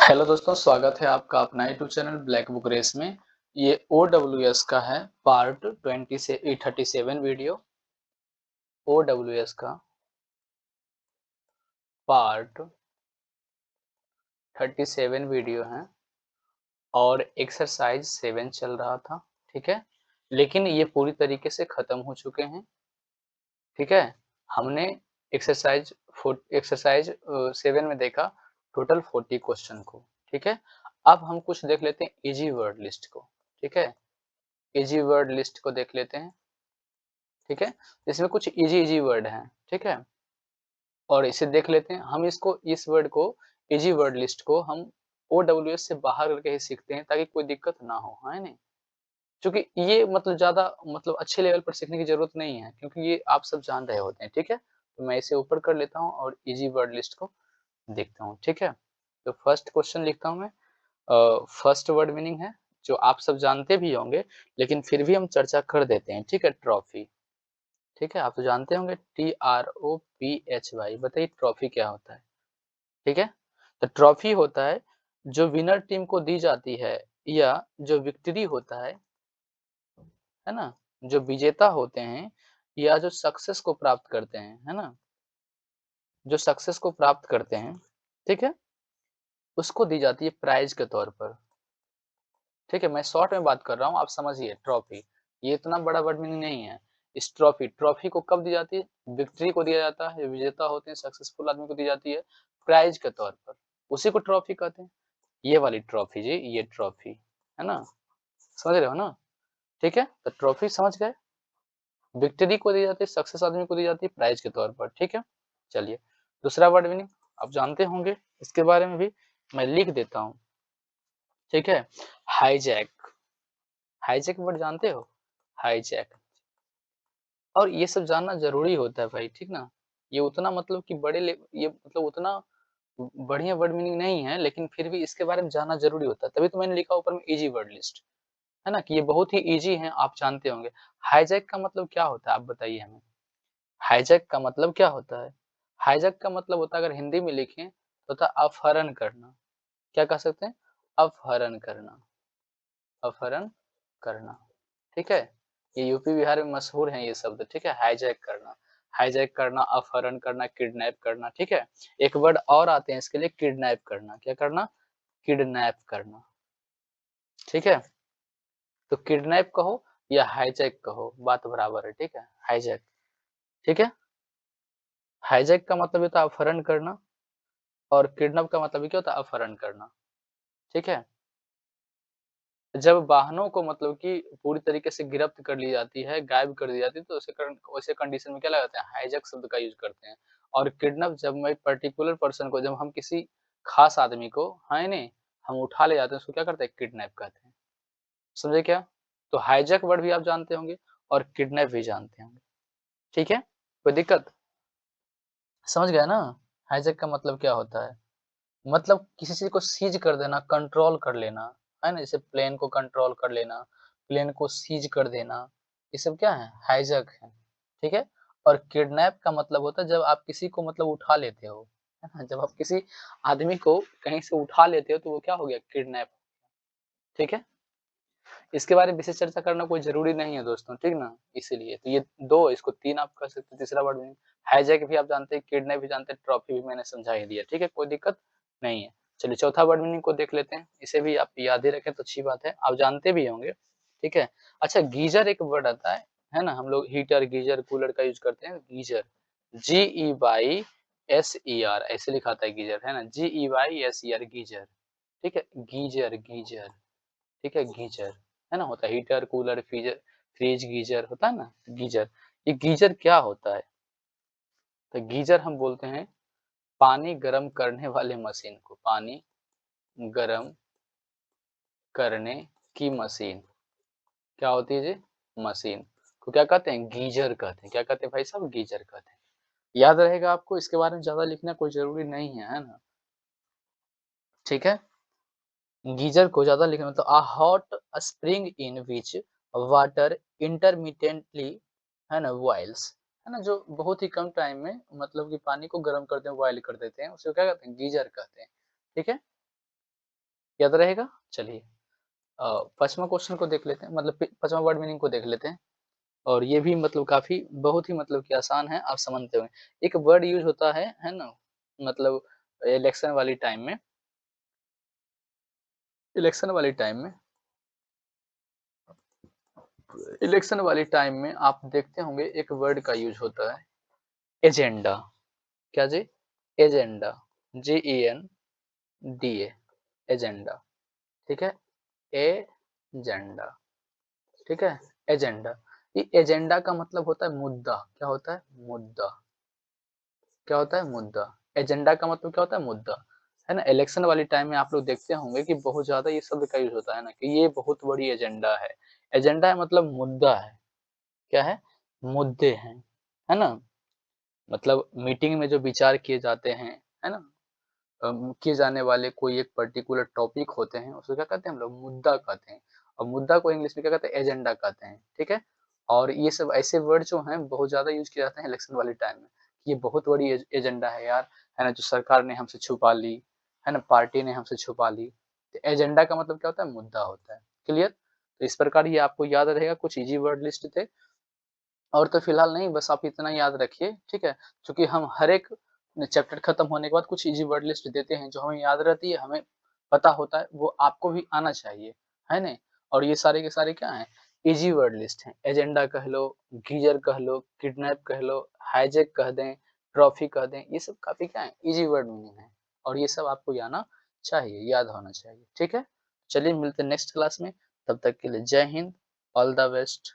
Hello दोस्तों, स्वागत है आपका अपना YouTube channel Black Book Race में। ये OWS का है पार्ट 20 से 37 वीडियो। OWS का पार्ट 37 वीडियो है और एक्सरसाइज 7 चल रहा था, ठीक है। लेकिन ये पूरी तरीके से खत्म हो चुके हैं, ठीक है। हमने एक्सरसाइज 7 में देखा टोटल 40 क्वेश्चन को, ठीक है। अब हम कुछ देख लेते हैं इजी वर्ड लिस्ट को, ठीक है। इजी वर्ड लिस्ट को देख लेते हैं, ठीक है। इसमें कुछ इजी वर्ड हैं, ठीक है। और इसे देख लेते हैं हम, इस वर्ड को इजी वर्ड लिस्ट को हम OWS से बाहर करके ही सीखते हैं ताकि कोई दिक्कत ना हो, है नहीं। क्योंकि ये मतलब ज्यादा मतलब अच्छे लेवल पर सीखने की जरूरत नहीं है, क्योंकि ये आप सब जान रहे होते हैं, ठीक है। तो मैं इसे ऊपर कर लेता हूँ और इजी वर्ड लिस्ट को देखता हूँ, ठीक है। तो फर्स्ट क्वेश्चन लिखता हूँ मैं। फर्स्ट वर्ड मीनिंग है जो आप सब जानते भी होंगे, लेकिन फिर भी हम चर्चा कर देते हैं, ठीक है। ट्रॉफी, ठीक है। आप तो जानते होंगे TROPHY। बताइए ट्रॉफी क्या होता है, ठीक है। तो ट्रॉफी होता है जो विनर टीम को दी जाती है, या जो विक्ट्री होता है ना, जो विजेता होते हैं या जो सक्सेस को प्राप्त करते हैं, है ना, जो सक्सेस को प्राप्त करते हैं, ठीक है, उसको दी जाती है प्राइज के तौर पर, ठीक है। मैं शॉर्ट में बात कर रहा हूँ, आप समझिए। ट्रॉफी ये इतना बड़ा वर्ड मीनिंग नहीं है। इस ट्रॉफी को कब दी जाती है? विक्ट्री को दिया जाता है, विजेता होते हैं सक्सेसफुल आदमी को दी जाती है प्राइज के तौर पर, उसी को ट्रॉफी कहते हैं। ये वाली ट्रॉफी जी, ये ट्रॉफी, है ना, समझ रहे हो ना, ठीक है। तो ट्रॉफी समझ गए, विक्ट्री को दी जाती है, सक्सेस आदमी को दी जाती है प्राइज के तौर पर, ठीक है। चलिए दूसरा वर्ड मीनिंग आप जानते होंगे, इसके बारे में भी मैं लिख देता हूँ, ठीक है। हाईजैक, हाईजैक वर्ड जानते हो? हाईजैक, और ये सब जानना जरूरी होता है भाई, ठीक ना। ये उतना मतलब कि ये मतलब उतना बढ़िया वर्ड मीनिंग नहीं है, लेकिन फिर भी इसके बारे में जानना जरूरी होता है, तभी तो मैंने लिखा ऊपर में इजी वर्ड लिस्ट, है ना, कि ये बहुत ही इजी है, आप जानते होंगे। हाईजैक का मतलब क्या होता है, आप बताइए हमें। हाईजैक का मतलब क्या होता है? हाईजैक का मतलब होता है, अगर हिंदी में लिखें तो होता है अपहरण करना। क्या कह सकते हैं? अपहरण करना, अपहरण करना, ठीक है। ये यूपी बिहार में मशहूर है ये शब्द, ठीक है। हाईजैक करना, हाईजैक करना, अपहरण करना, किडनैप करना, ठीक है। एक वर्ड और आते हैं इसके लिए, किडनैप करना। क्या करना? किडनैप करना, ठीक है। तो किडनैप कहो या हाईजैक कहो, बात बराबर है, ठीक है। हाईजैक, ठीक है। हाईजैक का मतलब होता है अपहरण करना, और किडनैप का मतलब क्या होता है? अपहरण करना, ठीक है। जब वाहनों को मतलब कि पूरी तरीके से गिरफ्त कर ली जाती है, गायब कर दी जाती है, तो वैसे कंडीशन में क्या लगाते हैं? हाईजैक शब्द का यूज करते हैं। और किडनैप जब मैं पर्टिकुलर पर्सन को, जब हम किसी खास आदमी को, है नहीं, हम उठा ले जाते हैं, उसको क्या करते हैं? किडनैप कहते हैं, समझे क्या? तो हाईजैक वर्ड भी आप जानते होंगे और किडनैप भी जानते होंगे, ठीक है। कोई दिक्कत? समझ गया ना? हाईजैक का मतलब क्या होता है? मतलब किसी चीज को सीज कर देना, कंट्रोल कर लेना, है ना। जैसे प्लेन को कंट्रोल कर लेना, प्लेन को सीज कर देना, ये सब क्या है? हाईजैक है, ठीक है। और किडनैप का मतलब होता है जब आप किसी को मतलब उठा लेते हो, है ना, जब आप किसी आदमी को कहीं से उठा लेते हो तो वो क्या हो गया? किडनैप, ठीक है। इसके बारे में विशेष चर्चा करना कोई जरूरी नहीं है दोस्तों, ठीक ना। इसीलिए तो ये दो, इसको तीन आप कर सकते हैं। तीसरा वर्ड में हाईजैक भी आप जानते हैं, किडनैप भी जानते हैं, ट्रॉफी भी मैंने समझा ही दिया, ठीक है, कोई दिक्कत नहीं है। चलिए चौथा वर्ड मीनिंग को देख लेते हैं, इसे भी आप याद ही रखें तो अच्छी बात है, आप जानते भी होंगे, ठीक है। अच्छा, गीजर एक वर्ड आता है ना, हम लोग हीटर, गीजर, कूलर का यूज करते हैं। गीजर, GEYSER ऐसे लिखा था गीजर, है ना, GEYSER गीजर, ठीक है। गीजर, गीजर, ठीक है, गीजर, है ना, होता है हीटर, कूलर, फ्रिज, गीजर होता है ना। गीजर, ये गीजर क्या होता है? तो गीजर हम बोलते हैं पानी गर्म करने वाले मशीन को, पानी गर्म करने की मशीन। क्या होती है जी? मशीन को क्या कहते हैं? गीजर कहते हैं। क्या कहते हैं भाई साहब? गीजर कहते हैं। याद रहेगा आपको, इसके बारे में ज्यादा लिखना कोई जरूरी नहीं है ना, ठीक है। गीजर को ज्यादा लिखना मतलब a hot spring in which water intermittently, है ना, बॉइल्स, है ना, जो बहुत ही कम टाइम में मतलब कि पानी को गर्म करते हैं, बॉयल कर देते हैं, उसे क्या कहते हैं? गीजर कहते हैं, ठीक है। याद रहेगा। चलिए पांचवा क्वेश्चन को देख लेते हैं, मतलब पांचवा वर्ड मीनिंग को देख लेते हैं। और ये भी मतलब काफी बहुत ही मतलब कि आसान है, आप समझते हुए। एक वर्ड यूज होता है ना, मतलब इलेक्शन वाली टाइम में, इलेक्शन वाली टाइम में इलेक्शन वाली टाइम में आप देखते होंगे एक वर्ड का यूज होता है, एजेंडा। क्या जी? Agenda, JENDA, agenda. ठीक है, एजेंडा। ठीक है, एजेंडा। ये एजेंडा का मतलब होता है मुद्दा। क्या होता है? मुद्दा। क्या होता है? मुद्दा। एजेंडा का मतलब क्या होता है? मुद्दा। है ना, इलेक्शन वाली टाइम में आप लोग देखते होंगे कि बहुत ज्यादा ये शब्द का यूज होता है ना, कि ये बहुत बड़ी एजेंडा है। एजेंडा है मतलब मुद्दा है। क्या है? मुद्दे हैं। है ना, मतलब मीटिंग में जो विचार किए जाते हैं, है ना, किए जाने वाले कोई एक पर्टिकुलर टॉपिक होते हैं, उसको क्या कहते हैं हम लोग? मुद्दा कहते हैं। और मुद्दा को इंग्लिश में क्या कहते हैं? एजेंडा कहते हैं। ठीक है, और ये सब ऐसे वर्ड जो हैं बहुत ज्यादा यूज किए जाते हैं इलेक्शन वाले टाइम में। ये बहुत बड़ी एजेंडा है यार, है ना, जो सरकार ने हमसे छुपा ली, है ना, पार्टी ने हमसे छुपा ली। तो एजेंडा का मतलब क्या होता है? मुद्दा होता है। क्लियर? तो इस प्रकार ये आपको याद रहेगा, कुछ इजी वर्ड लिस्ट थे। और तो फिलहाल नहीं, बस आप इतना याद रखिए, ठीक है, क्योंकि हम हर एक चैप्टर खत्म होने के बाद कुछ इजी वर्ड लिस्ट देते हैं जो हमें याद रहती है, हमें पता होता है, वो आपको भी आना चाहिए, है ना। और ये सारे के सारे क्या हैं? इजी वर्ड लिस्ट हैं। एजेंडा कह लो, गीजर कह लो, किडनैप कह लो, हाईजैक कह दें, ट्रॉफी कह दें, ये सब काफी क्या है? इजी वर्ड मीनिंग है। और ये सब आपको आना चाहिए, याद होना चाहिए। ठीक है, चलिए मिलते हैं नेक्स्ट क्लास में। तब तक के लिए जय हिंद, ऑल द बेस्ट।